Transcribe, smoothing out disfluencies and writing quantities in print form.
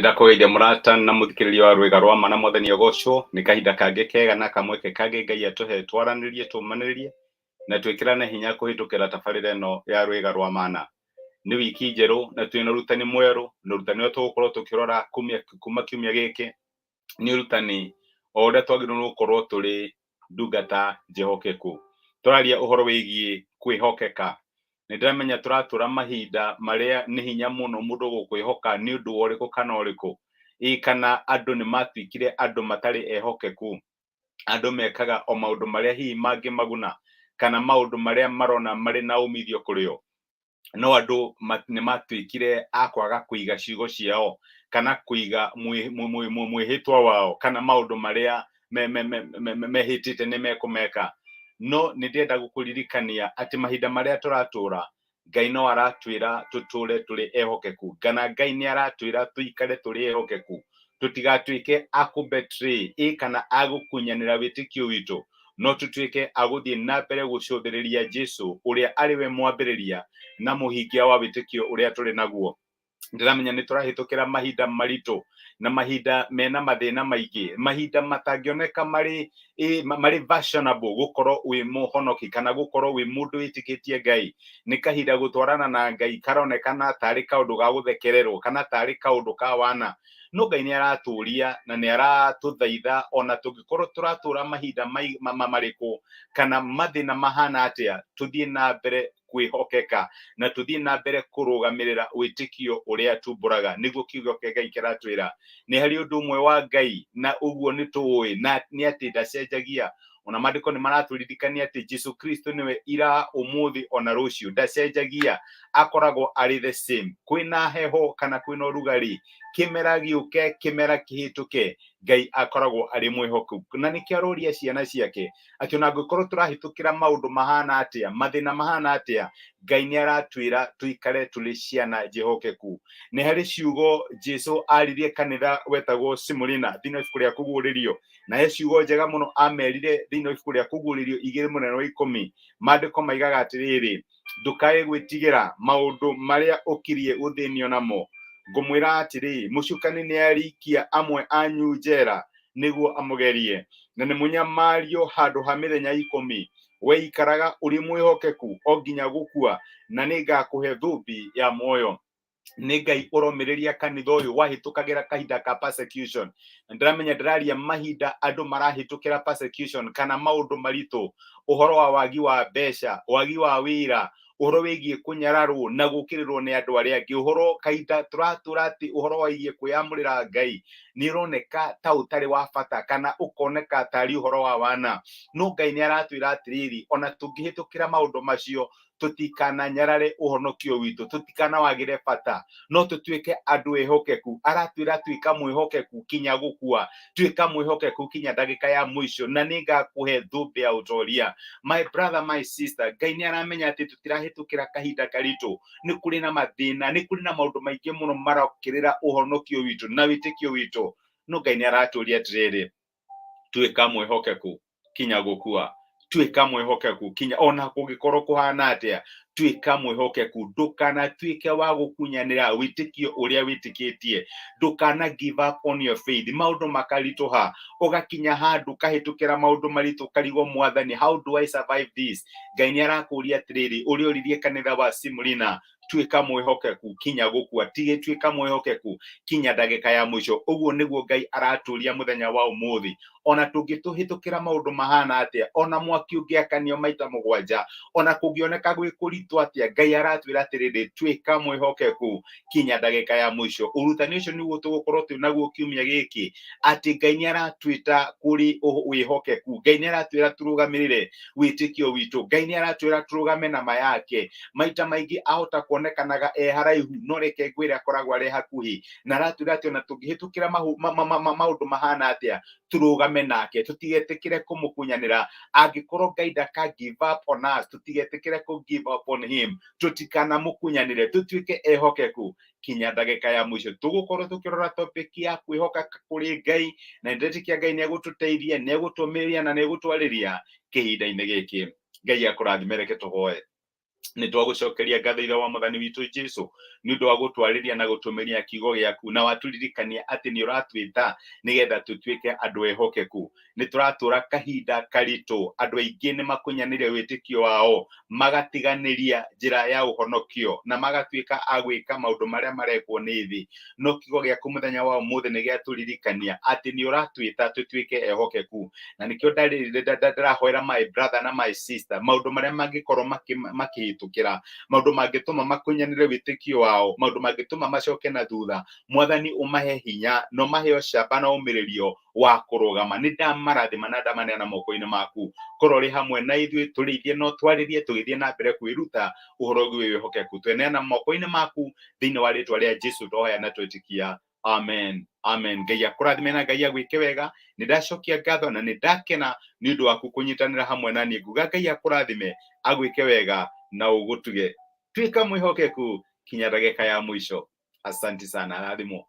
Nĩndakũgeithia mũrata na mũthikĩrĩria wa rwĩga rwa mana mwathani agocwo nĩ kahinda kangĩ kega na kamweke kangĩ Ngai atũhe twaranĩrie tũmanĩrĩrie na twĩkĩrane hinya kũhĩtũkĩra tabarĩra ĩno ya rwĩga rwa mana. Nĩ wiki njerũ na twĩna ũrutani mwerũ, na ũrutani ũrĩa tũgũkorwo tũkĩrora kuma kiumia gĩkĩ nĩ ũrutani o ũrĩa twagĩrĩirwo gũkorwo tũrĩ ndungata njĩhokeku. Tũraria ũhoro wĩgiĩ kwĩhokeka. Nĩndĩramenya tũratũra mahinda marĩa nĩ hinya mũno mũndũ gũkwĩhoka nĩ ũndũ wa ũrĩkũ kana ũrĩkũ. Kana andũ nĩ matuĩkire andũ matarĩ ehokeku. Andũ mekaga o maũndũ marĩa hihi mangĩmaguna kana maũndũ marĩa marona marĩ na umithio kũrĩ o. No andũ nĩ matuĩkire a kwaga kũiga ciugo ciao kana kũiga mwĩhĩtwa wao kana maũndũ marĩa mehĩtĩte nĩ mekũmeka. No nĩndĩrenda gũkũririkania atĩ mahinda marĩa tũratũra, Ngai no aratwĩra tũtũre tũrĩ ehokeku. Kana Ngai nĩ aratwĩra tũikare tũrĩ ehokeku. Tũtigatuĩke a kũ betray kana a gũkunyanĩra wĩtĩkio witũ. No tũtuĩke a gũthiĩ na mbere gũcũthĩrĩria Jesũ ũrĩa arĩ we mwambĩrĩria na mũhingia wa wĩtĩkio ũrĩa tũrĩ naguo. Ndĩramenya nĩ tũrahĩtũkĩra mahinda maritũ na mahinda mena mathĩna maingĩ, mahinda matangĩoneka marĩ fashionable gũkorwo wĩ mũhonoki kana gũkorwo wĩ mũndũ wĩtĩkĩtie Ngai. Nĩ kahinda gũtwarana na Ngai karonekana tarĩ kaũndũ ga gũthekererwo kana tarĩ kaũndũ ka wana. No Ngai nĩ aratũria na nĩ aratũthaitha ona tũngĩkorwo tũratũra mahinda marĩkũ kana mathĩna mahana atĩa, tũthiĩ na mbere kwĩhokeka na tũthiĩ na mbere kũrũgamĩrĩra wĩtĩkio ũrĩa tumbũraga, nĩguo kiugo kĩa Ngai kĩratwĩra. Nĩ harĩ ũndũ ũmwe wa Ngai na ũguo nĩ tũũĩ na nĩ atĩ ndacenjagia. Ona maandĩko nĩ maratũririkania atĩ Jesũ Kristo nĩwe ira, ũmũthĩ ona rũciũ, ndacenjagia, akoragwo arĩ the same. Kwĩna heho kana kwĩna ũrugarĩ, kĩmera gĩũke kĩmera kĩhĩtũke, Ngai akoragwo arĩ mwĩhokeku. Na nĩkĩo aroria ciana ciake atĩ ona angĩkorwo tũrahĩtũkĩra maũndũ mahana atĩa, mathĩna mahana atĩa, Ngai nĩ aratwĩra tũikare tũrĩ ciana njĩhokeku. Nĩ harĩ ciugo Jesũ aririe kanitha wetagwo Smyrna thĩinĩ wa ibuku rĩa kũguũrĩrio, na he ciugo njega mũno amerire thĩinĩ wa ibuku rĩa kũguũrĩrio 2:10. Maandĩko maigaga atĩrĩrĩ, ndũkae gwĩtigĩra maũndũ marĩa ũkiriĩ gũthĩnio namo. Ngũmwĩra atĩrĩ, mũcukani nĩ arikia amwe anyu njera nĩguo amũgerie, na nĩ mũnyamario handũ ha mĩthenya 10. We ikaraga ũrĩ mwĩhokeku o nginya gũkua, na nĩ ngakũhe thũmbĩ ya muoyo. Nĩ Ngai ũromĩrĩria kanitha ũyũ wahĩtũkagĩra kahinda ka persecution. Ndĩramenya ndĩraria mahinda andũ marahĩtũkĩra persecution kana maũndũ maritũ, ũhoro wa wagi wa mbeca, wagi wa wĩra, ũhoro wĩgiĩ kũnyararwo na gũkĩrĩrwo nĩ andũ arĩa angĩ. Ũhoro kahinda tũratũra atĩ ũhoro wĩgiĩ kwĩyamũrĩra Ngai nĩ ũroneka ta ũtarĩ wa bata kana ũkoneka tarĩ ũhoro wa wana. No Ngai nĩ aratwĩra atĩrĩrĩ, ona tũngĩhĩtũkĩra maũndũ macio, tũtikananyarare ũhonokio witũ, tũtikanawagĩre bata, no tũtuĩke andũ ehokeku. Aratwĩra tuĩka mwĩhokeku kinya gũkua, tuĩka mwĩhokeku kinya ndagĩka ya mũico, na nĩ ngakũhe thũmbĩ ya ũtoria. My brother, my sister, Ngai nĩ aramenya atĩ tũtirahĩtũkĩra kahinda karitũ. Nĩ kũrĩ na mathĩna, nĩ kũrĩ na maũndũ maingĩ mũno marokĩrĩra ũhonokio witũ na wĩtĩkio witũ. No Ngai nĩ aratũria atĩrĩrĩ, tuĩka mwĩhokeku kinya gũkua, tuĩka mwĩhokeku kinya ona kũngĩkorwo kũhana atĩa, tuĩka mwĩhokeku. Ndũkanatuĩke wa gũkunyanĩra wĩtĩkio ũrĩa wĩtĩkĩtie. Ndũkana give up on your faith. Maũndũ makaritũha, ũgakinya handũ kahĩtũkĩra maũndũ maritũ, karigwo Mwathani, how do I survive this? Ngai nĩ arakũria atĩrĩrĩ, ũrĩa ũririe kanitha wa Smyrna, tuĩka mwĩhokeku kinya gũkua, tuĩka mwĩhokeku kinya ndagĩka ya mũico. Ũguo nĩguo Ngai aratũria mũthenya wa ũmũthĩ. Ona tũngĩtũhĩtũkĩra maũndũ mahana atĩa, ona mwaki ũngĩakanio maita 7, ona kũngĩoneka gwĩ kũritũ atĩa, Ngai aratwĩra atĩrĩrĩ, tuĩka mwĩhokeku kinya ndagĩka ya mũico. Ũrutani ũcio nĩguo tũgũkorwo twĩ naguo kiumia gĩkĩ, atĩ Ngai nĩ aratwĩta kũrĩ wĩhokeku. Ngai nĩ aratwĩra tũrũgamĩrĩre wĩtĩkio witũ. Ngai nĩ aratwĩra tũrũgame na ma yake. Maita maingĩ ahota kuonekanaga haraihu, no reke ngwĩre akoragwo arĩ hakuhĩ. Na aratwĩra atĩ ona tũngĩhĩtũkĩra maũndũ mahana atĩa, tũrũgame nake, tũtigetĩkĩre kũmũkunyanĩra. Angĩkorwo Ngai ndaka give up on us, tũtigetĩkĩre kũ give up on him. Tũtikanamũkunyanĩre, tũtuĩke ehokeku kinya ndagĩka ya mũico. Tũgũkorwo tũkĩrora topic ya kwĩhokeka kũrĩ Ngai, na ndĩretĩkia Ngai nĩ egũtũteithia, nĩ egũtũmĩrĩria na nĩ egũtwarĩria kĩhinda-inĩ gĩkĩ. Ngai akũrathime, reke tũhoe. nĩ twagũcokeria ngatho ithe wa Mwathani witũ Jesũ nĩ ũndũ wa gũtwarĩria na gũtũmĩria kiugo gĩaku, na waturirikania atĩ nĩ ũratwĩta nĩgetha tũtuĩke andũ ehokeku. Nĩ tũratũra kahinda karitũ, andũ aingĩ nĩ makũnyanĩire wĩtĩkio wao, magatiganĩria njĩra ya ũhonokio na magatuĩka a gwĩka maũndũ marĩa marekwo nĩ thĩ. No kiugo gĩaku mũthenya wa ũmũthĩ nĩ gĩatũririkania atĩ nĩ ũratwĩta tũtuĩke ehokeku, na nĩkĩo ndĩrahoera my brother na my sister maũndũ marĩa mangĩkorwo makĩhĩtũkĩra, maũndũ mangĩtũma makũnyanĩre wĩtĩkio wao, maũndũ mangĩtũma macoke na thutha. Mwathani ũmahe hinya na ũmahe ũcamba na ũmĩrĩrio wa kũrũgama. Nĩ ndamarathima na ndamaneana moko-inĩ maku, korwo ũrĩ hamwe na ithuĩ, tũrĩithie no twarĩrie, tũgĩthiĩ na mbere kwĩruta ũhoro wĩgiĩ wĩhokeku. Tweneana moko-inĩ maku thĩinĩ wa rĩtwa rĩa Jesũ tũhoya na twĩtĩkia, amen, amen. Ngai akũrathime na Ngai agwĩke wega. Nĩ ndacokia ngatho na nĩ ndakena nĩ ũndũ waku kũnyitanĩra hamwe na niĩ. Nguga Ngai akũrathime, agwĩke wega na ũgũtuge. Tuĩka mwĩhokeku kinya ndagĩka ya mũico. Asanti sana, rathimwo.